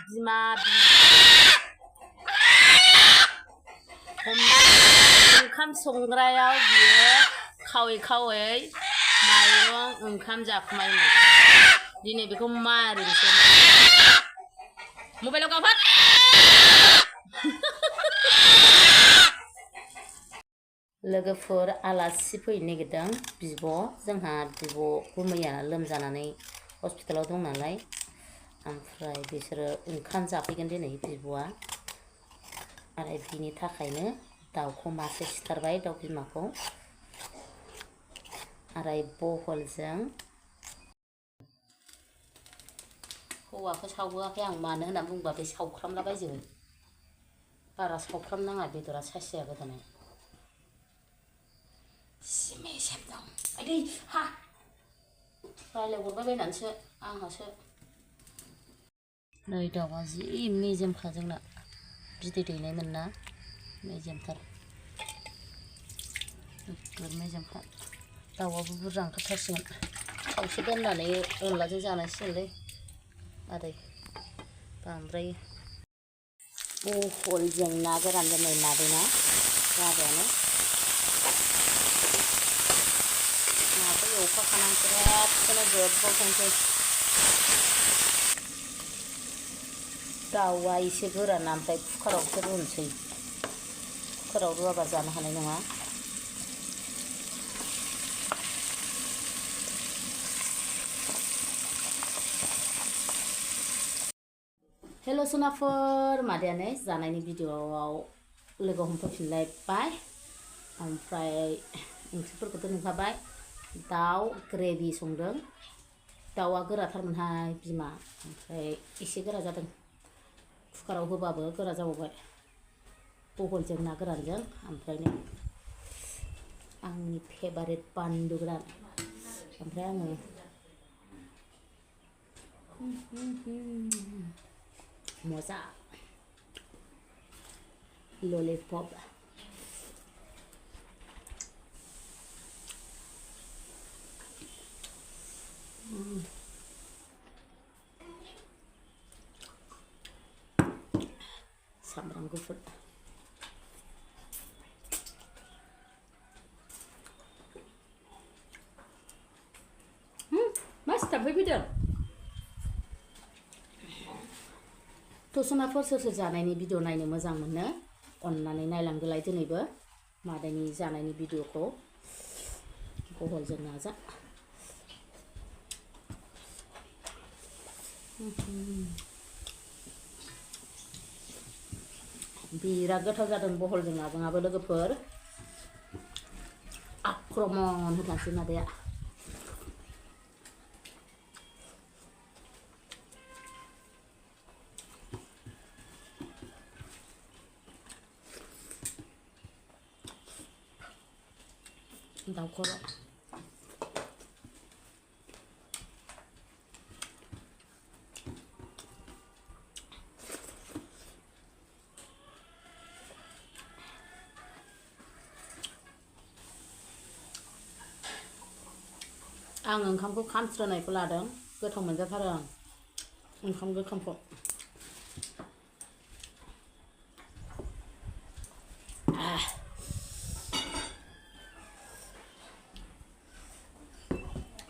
बिमा ओंखाम संग्रायाव बियो खावै खावै माइरं ओंखाम जाखुमायोमोन दिनै बेखौ मारिनोसै मबाइलाव गाबहाद लोगोफोर आलासि फैनो नागिरदों बिब' जोंहा बिब'खौ मैया लोमजानानै हस्पिटालाव दं नालाय ओमफ्राय बिसोरो ओंखाम जाफैगोन दिनै बिब'आ आरो बिनि थाखायनो दाउखौ मासे सिथारबाय दाउ बिमाखौ आरो बहलजों हौवाखौ सावबोआखै आं मानो होनना बुंबा बे सावख्रामलाबायजोबो बारा सावख्राम नाङा बेदरा सायसाया गोदानाय मेजेम दं आइदै हा रायलायहरबायबायनानैसो आंहासो नै दाउआ जि मेजेमखा जोंना बिदै दैनायमोन ना मेजेमथार नोगोद मेजेमखा दाउआबो बुरजा ओंखारथारसिगोन खावसे दोननानै अनलाजों जानांसिगोनलै आदै बांद्राय बहलजों ना गोरान दोननाय मादैना जाबायानो नाखौ एवफाखानानै खेबसेनो गोबाव संसै दाउआ एसे गोरान ओमफ्राय कुकारावसो रुनोसै कुकाराव रुवाबा जानो हानाय नङा हेल' सोनाफोर मादैयानो जानायनि भिडिअआव लोगो हमफैफिनलायबाय ओमफ्राय ओंख्रिफोरखौथ' नुखाबाय दाउ ग्रेभि संदों दाउआ गोराथारमोनहाय बिमा ओमफ्राय एसे गोरा जादों कुकाराव होबाबो गोरा जाबावबाय बहलजों ना गोरानजों ओमफ्राय नै आंनि फेभारेट बानलु गोरान ओमफ्राय आङो मजा ललिपप सामब्राम गुफुर मा सिथाबबाय फैदों सोनाफोर सोर सोर जानायनि भिडिअ नायनो मोजां मोनो अननानै नायलांदोलाय दिनैबो मादैनि जानायनि भिडिअखौ बहलजों नाजा बिराद गोथाव जादों बहलजों नाजोंआबो लोगोफोर आक्रमन होथारसै मादैया दाउ खर' आं ओंखामखौ खामस्रोनायखौ लादों गोथाव मोनजाथारो आं ओंखाम गोखामखौ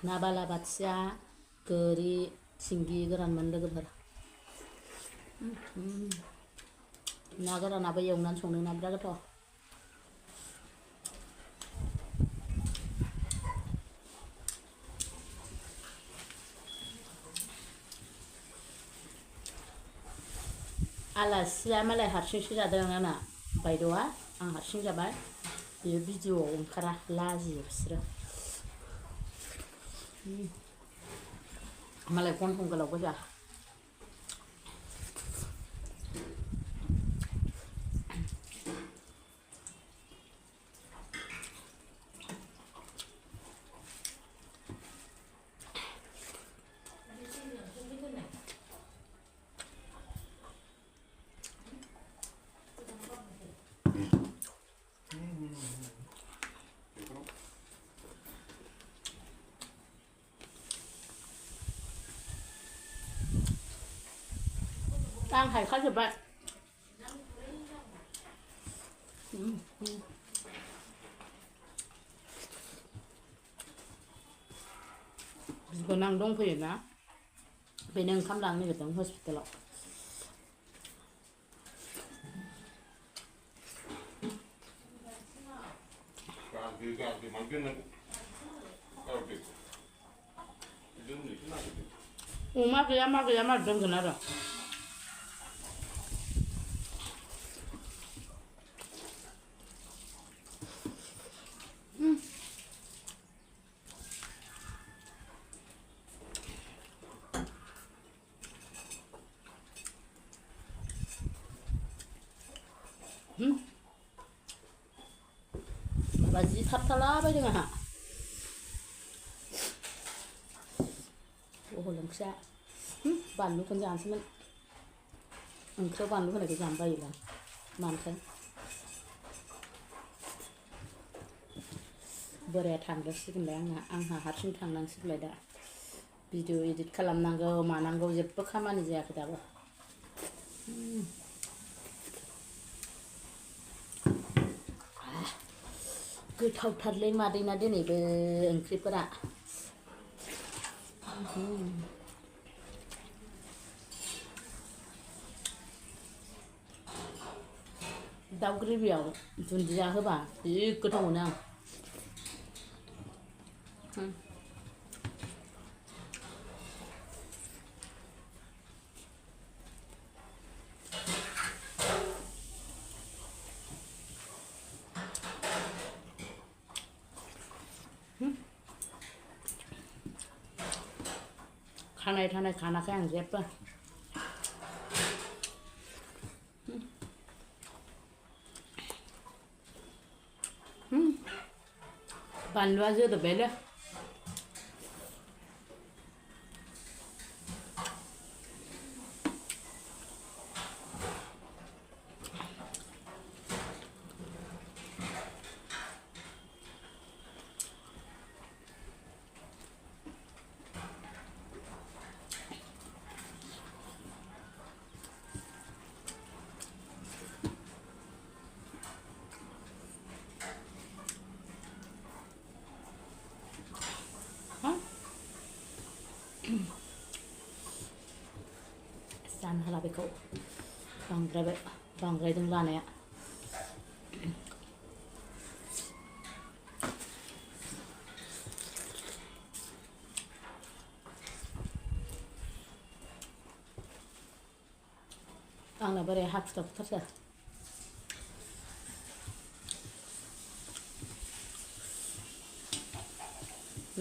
ना बालाबाथिया गोरि सिंगि गोरानमोन लोगोफोर ना गोरानाबो एवनानै संदोंना बिराद गोथाव आलासिया मालाय हारसिंसो जादों आंना बायद'आ आं हारसिं जाबाय बेयो भिडिअआव ओंखारा लाजियो बिसोरो मालाय गन्थं गोलाव गोजा आं हायखाजोब्बाय बिबोनां दंफैयोना बेनो ओंखाम लांनो नागिरदों हस्पिटालाव अमा गैया मा गैया मार दोनगोन आरो माबा जि थाबथालाबायदों आंहा बहल ओंख्रिया बानलुखौनो जानोसैमोन ओंख्रियाव बानलु होनायखौ जानो बायोलां मानोथाय बोराया थांग्रोसिगोनलाय आंहा हारसिं थांनांसिगोनलाय दा भिडिअ एडिट खालामनांगौ मानांगौ जेबो खामानि जायाखै दाबो गोथावथारलै मादैना दिनैबो ओंख्रिफोरा दाउ ग्रेभियाव दुन्दिया होबा जि गोथाव मोनो आं खानाय थानाय खानाखै आं जेबो बानलुआ जोदोब्बायलै जानो हाला बेखौ बांद्रायदों लानाया आंना बोरै हाखु दाखुथारसो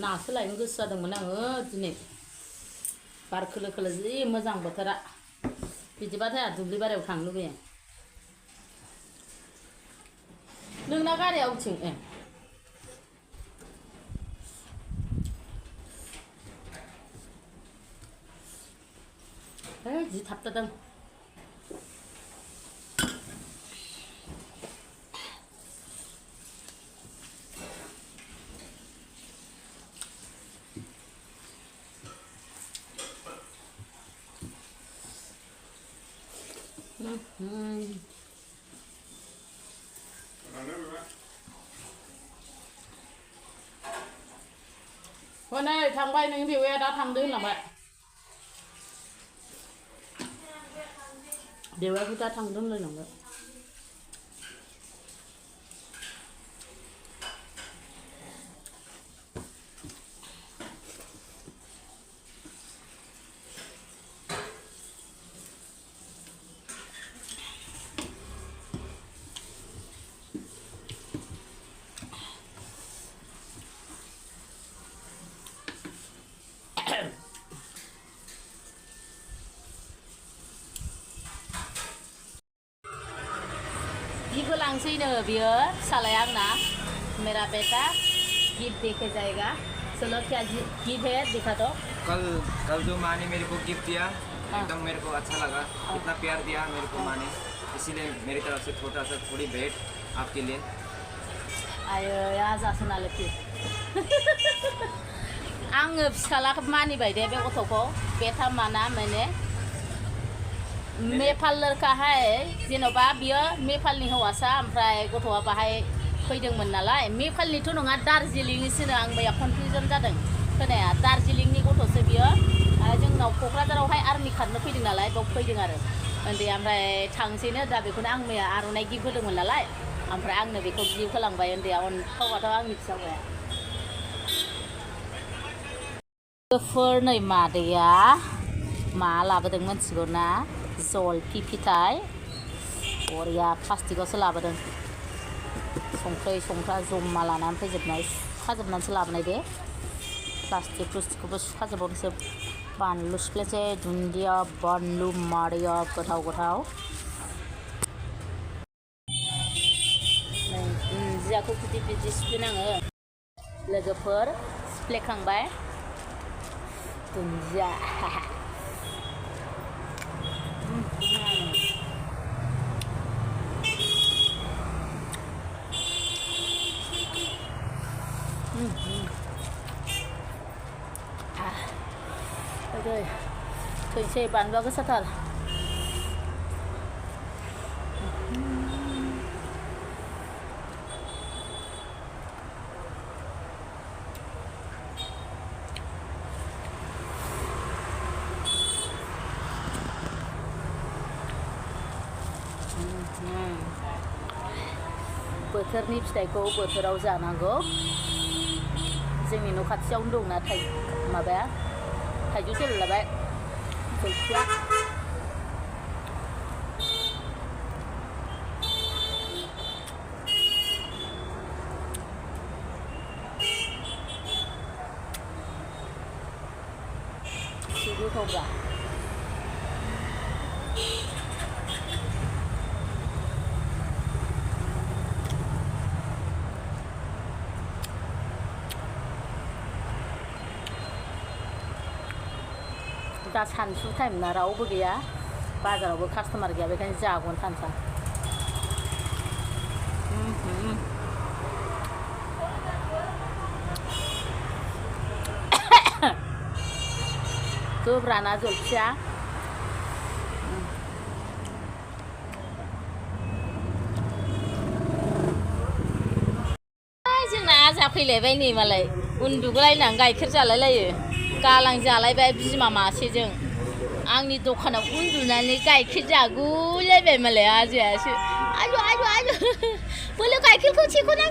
नासो लायनो गोसो जादोंमोन आङो दिनै बार खोलो खोलो जि मोजां बोथोरा बिदिबाथाय आंहा दुब्लि बारियाव थांनो लुबैयो नोंना गारिया अबेथिं जि थाबथादों हनै थांबाय नोंनि बेवाइया दा थांदो होनलांबाय बेवाइखौ दा थांदो होनलायलांबाय गिफ्ट लांसैनो बियो फिसालाया आंना मेरा बेटा गिफ्ट देके जाएगा चलो क्या गिफ्ट है दिखा दो कल जो माँ ने मेरे को गिफ्ट दिया एकदम मेरे को अच्छा लगा इतना प्यार दिया मेरे को माँ ने इसीलिए मेरी तरफ से छोटा सा थोड़ी भेंट आपके लिए आयो आज आसनाले कि आङो फिसालाखौ मानिबाय दे बे गथ'खौ बेटा माना माने मेफालरखाहाय जेन'बा बियो मेफालनि हौवासा ओमफ्राय गथ'आ बाहाय फैदोंमोन नालाय मेफालनिथ' नङा दार्जिलिंनिसोनो आं मैया कनफिउजन जादों खोनाया दार्जिलिंनि गथ'सो बियो जोंनाव क'क्राझारावहाय आर्मि खारनो फैदों नालाय बाव फैदों आरो उन्दैया ओमफ्राय थांसैनो दा बेखौनो आं मैया आर'नाइ गिफ्ट होदोंमोन नालाय ओमफ्राय आंनो बेखौ गिफ्ट होलांबाय उन्दैया अनथावाथ' आंनि फिसाज्लाया लोगोफोर नै मादैया मा लाबोदों मिथिगौ ना जलफि फिथाइ बरिया प्लास्टिकआवसो लाबोदों संख्रा जमा लानानै फैजोबनाय सुखाजोबनानैसो लाबोनाय दे प्लास्टिकखौबो सुखाजोबावनोसो बानलु सिफ्लेसै दुन्दिया बानलु मादैया गोथाव दुन्दियाखौ बिदि सिफ्लेनाङो लोगोफोर सिफ्लेखांबाय दुन्दिया थैसै बानलुआ गोसाथार बोथोरनि फिथाइखौ बोथोराव जानांगौ जोंनि न' खाथियावनो दंना माबाया थाइजौ सेल लाबाय जलफिया गोथावब्रा दा सानसु टाइम ना रावबो गैया बाजारावबो कास्टमार गैया बेखायनो जागौनो थानसां गोब्राना जलफिया जोंना जाफैलायबाय नै मालाय उन्दुगलायनानै गाइखेर जालायलायो गालां जालायबाय बिमा मासेजों आंनि दखानाव उन्दुनानै गाइखेर जागुलायबाय मालाय आजायासो आयु बोलो गाइखेरखौ सेख'नां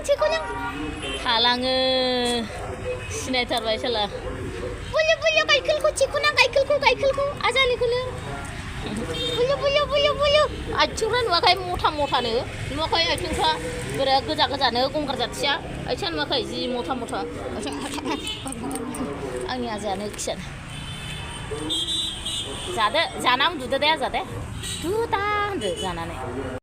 थालाङो सिनायथारबाय साला बोलो गाइखेरखौ सेख'नां गाइखेरखौ आजानिखौनो बोलो आथिंफ्रा नुवाखै मथानो नुवाखै आथिंफ्रा बोरै गोजानो गंगार जाथिया आथिङा नुवाखै जि मथा आंनि आजायानो खियानो जादो जाना उन्दुदो दे आजा दे दुदा होनदो जानानै